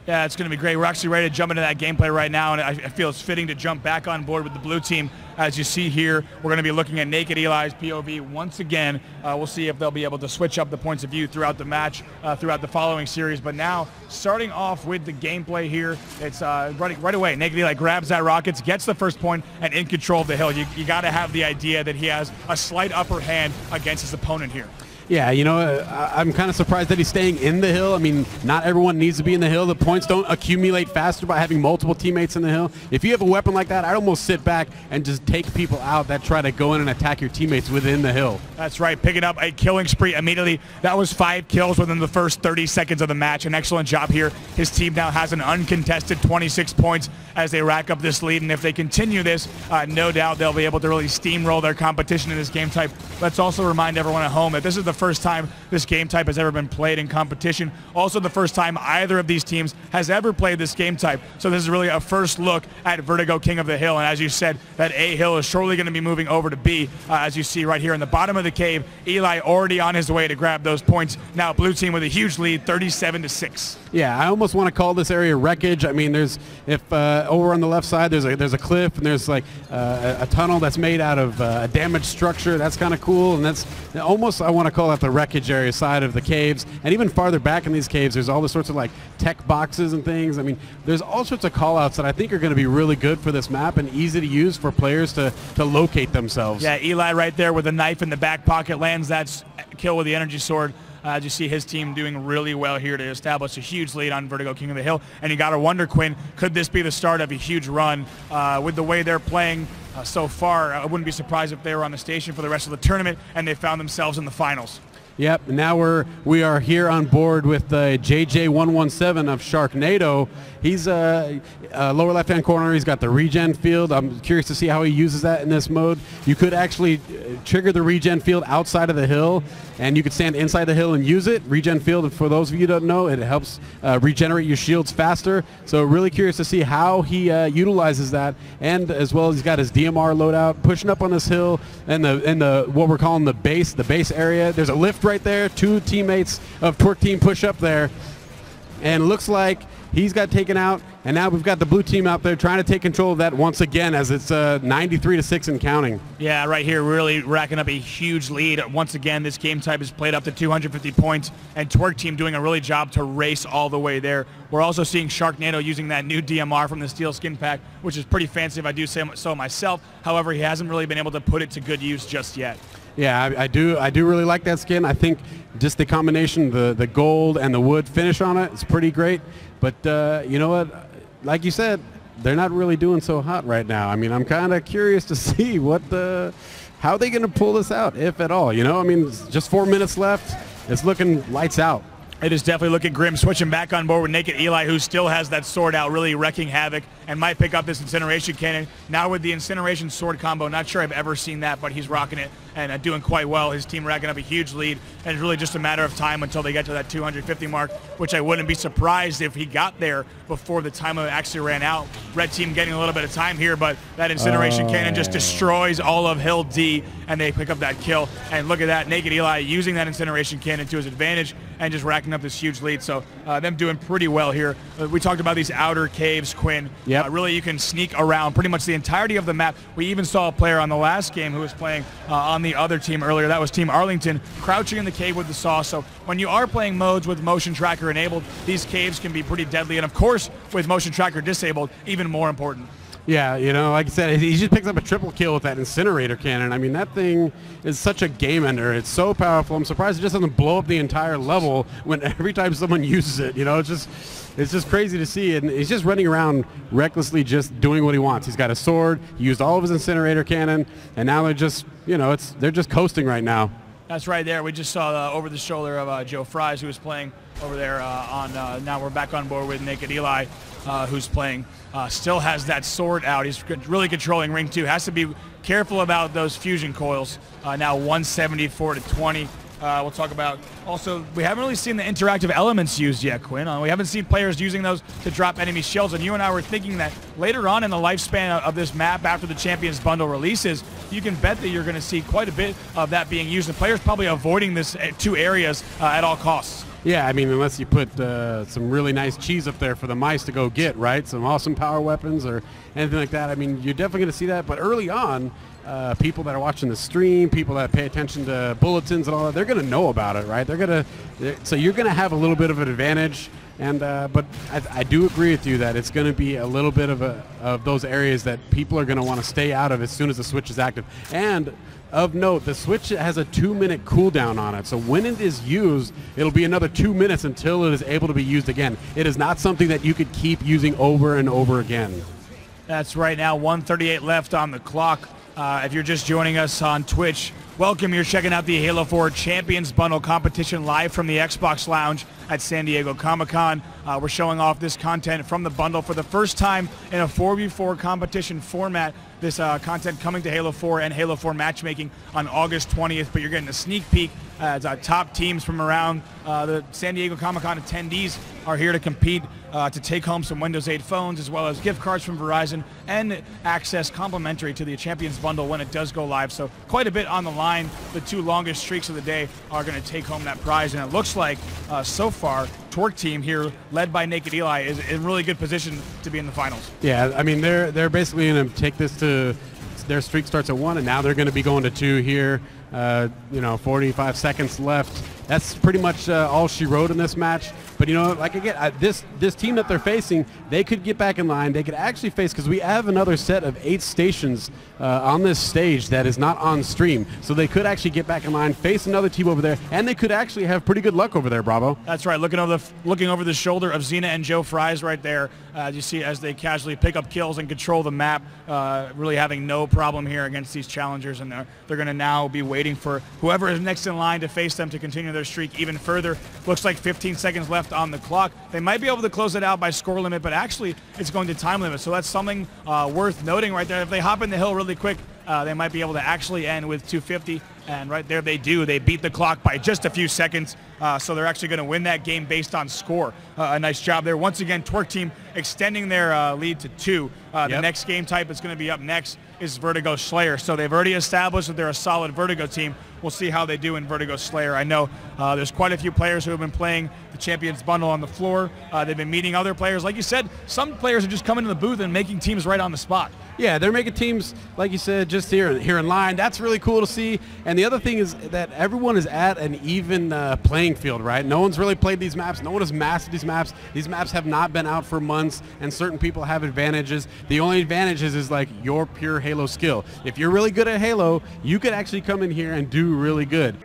Yeah, it's going to be great. We're actually ready to jump into that gameplay right now, and I feel it's fitting to jump back on board with the blue team. As you see here, we're going to be looking at Naked Eli's POV once again. We'll see if they'll be able to switch up the points of view throughout the match, throughout the following series. But now, starting off with the gameplay here, it's right away. Naked Eli grabs that rockets, gets the first point, and in control of the hill. You got to have the idea that he has a slight upper hand against his opponent here. Yeah, you know, I'm kind of surprised that he's staying in the hill. I mean, not everyone needs to be in the hill. The points don't accumulate faster by having multiple teammates in the hill. If you have a weapon like that, I'd almost sit back and just take people out that try to go in and attack your teammates within the hill. That's right, picking up a killing spree immediately. That was 5 kills within the first 30 seconds of the match. An excellent job here. His team now has an uncontested 26 points as they rack up this lead, and if they continue this, no doubt they'll be able to really steamroll their competition in this game type. Let's also remind everyone at home that this is the first time this game type has ever been played in competition. Also the first time either of these teams has ever played this game type. So this is really a first look at Vertigo King of the Hill. And as you said, that A hill is surely going to be moving over to B. As you see right here in the bottom of the cave, Eli already on his way to grab those points. Now blue team with a huge lead, 37-6. Yeah, I almost want to call this area wreckage. I mean, if over on the left side there's a cliff and there's like a tunnel that's made out of a damaged structure. That's kind of cool, and that's almost, I want to call that the wreckage area side of the caves. And even farther back in these caves, there's all the sorts of like tech boxes and things. I mean, there's all sorts of call-outs that I think are going to be really good for this map and easy to use for players to locate themselves. Yeah, Eli right there with a knife in the back pocket lands that kill with the energy sword. As you see his team doing really well here to establish a huge lead on Vertigo King of the Hill. And you got to wonder, Quinn, could this be the start of a huge run? With the way they're playing so far, I wouldn't be surprised if they were on the station for the rest of the tournament and they found themselves in the finals. Yep, now we are here on board with the JJ117 of Sharknado. He's lower left-hand corner. He's got the regen field. I'm curious to see how he uses that in this mode. You could actually trigger the regen field outside of the hill, and you could stand inside the hill and use it. Regen field, for those of you who don't know, it helps regenerate your shields faster. So really curious to see how he utilizes that, and as well as he's got his DMR loadout pushing up on this hill and the what we're calling the base area. There's a lift right there. 2 teammates of Twerk Team push up there, and it looks like he's got taken out, and now we've got the blue team out there trying to take control of that once again as it's 93-6 and counting. Yeah, right here really racking up a huge lead. Once again, this game type is played up to 250 points, and Twerk Team doing a really job to race all the way there. We're also seeing Sharknado using that new DMR from the Steel Skin Pack, which is pretty fancy if I do say so myself. However, he hasn't really been able to put it to good use just yet. Yeah, I do really like that skin. I think just the combination, the gold and the wood finish on it, is pretty great. But you know what? Like you said, they're not really doing so hot right now. I mean, I'm kind of curious to see how are they going to pull this out, if at all. You know, I mean, just 4 minutes left. It's looking lights out. It is definitely looking grim. Switching back on board with Naked Eli, who still has that sword out, really wrecking havoc, and might pick up this Incineration Cannon. Now with the Incineration Sword combo, not sure I've ever seen that, but he's rocking it and doing quite well. His team racking up a huge lead, and it's really just a matter of time until they get to that 250 mark, which I wouldn't be surprised if he got there before the time actually ran out. Red team getting a little bit of time here, but that Incineration Cannon just destroys all of Hill D, and they pick up that kill. And look at that, Naked Eli using that Incineration Cannon to his advantage and just racking up this huge lead. So them doing pretty well here. We talked about these outer caves, Quinn. Yep. Really, you can sneak around pretty much the entirety of the map. We even saw a player on the last game who was playing on the other team earlier. That was Team Arlington, crouching in the cave with the saw. So when you are playing modes with motion tracker enabled, these caves can be pretty deadly. And of course, with motion tracker disabled, even more important. Yeah, you know, like I said, he just picks up a triple kill with that Incinerator Cannon. I mean, that thing is such a game ender. It's so powerful. I'm surprised it just doesn't blow up the entire level when every time someone uses it. You know, it's just crazy to see. And he's just running around recklessly, just doing what he wants. He's got a sword. He used all of his Incinerator Cannon, and now they're just, you know, they're just coasting right now. That's right there. We just saw over the shoulder of Joe Fries, who was playing over there now we're back on board with Naked Eli, who's playing. Still has that sword out. He's really controlling Ring 2. Has to be careful about those fusion coils. Now 174-20. We'll talk about also, we haven't really seen the interactive elements used yet, Quinn. We haven't seen players using those to drop enemy shells, and you and I were thinking that later on in the lifespan of this map, after the Champions Bundle releases, you can bet that you're going to see quite a bit of that being used, and players probably avoiding this 2 areas at all costs. Yeah, I mean, unless you put some really nice cheese up there for the mice to go get, right? Some awesome power weapons or anything like that. I mean, you're definitely going to see that. But early on, people that are watching the stream, people that pay attention to bulletins and all that, they're going to know about it, right? So you're going to have a little bit of an advantage. And but I do agree with you that it's going to be a little bit of those areas that people are going to want to stay out of as soon as the switch is active. And of note, the switch has a 2-minute cooldown on it. So when it is used, it'll be another 2 minutes until it is able to be used again. It is not something that you could keep using over and over again. That's right. Now 1:38 left on the clock. If you're just joining us on Twitch, welcome. You're checking out the Halo 4 Champions Bundle competition live from the Xbox Lounge at San Diego Comic-Con. We're showing off this content from the bundle for the first time in a 4v4 competition format. This content coming to Halo 4 and Halo 4 matchmaking on August 20th, but you're getting a sneak peek as top teams from around the San Diego Comic-Con attendees are here to compete to take home some Windows 8 phones, as well as gift cards from Verizon and access complimentary to the Champions Bundle when it does go live. So quite a bit on the line. The 2 longest streaks of the day are going to take home that prize, and it looks like so far Twerk team here, led by Naked Eli, is in really good position to be in the finals. Yeah, I mean, they're basically going to take this to, their streak starts at 1, and now they're going to be going to 2 here. 45 seconds left. That's pretty much all she wrote in this match. But, like again, this team that they're facing, they could get back in line. They could actually face, because we have another set of 8 stations on this stage that is not on stream. So they could actually get back in line, face another team over there, and they could actually have pretty good luck over there, Bravo. That's right. Looking over the shoulder of Xena and Joe Fries right there. You see as they casually pick up kills and control the map, really having no problem here against these challengers. And they're going to now be waiting for whoever is next in line to face them to continue their streak even further. Looks like 15 seconds left on the clock. They might be able to close it out by score limit, but actually it's going to time limit. So that's something worth noting right there. If they hop in the hill really quick, they might be able to actually end with 250. And right there they do. They beat the clock by just a few seconds. So they're actually going to win that game based on score. A nice job there. Once again, Twerk team extending their lead to 2. The next game type that's going to be up next is Vertigo Slayer. So they've already established that they're a solid Vertigo team. We'll see how they do in Vertigo Slayer. I know there's quite a few players who have been playing the Champions Bundle on the floor. They've been meeting other players. Like you said, some players are just coming to the booth and making teams right on the spot. Yeah, they're making teams, like you said, just here in line. That's really cool to see. And the other thing is that everyone is at an even playing field, right? No one's really played these maps. No one has mastered these maps. These maps have not been out for months, and certain people have advantages. The only advantages is like your pure Halo skill. If you're really good at Halo, you could actually come in here and do really good.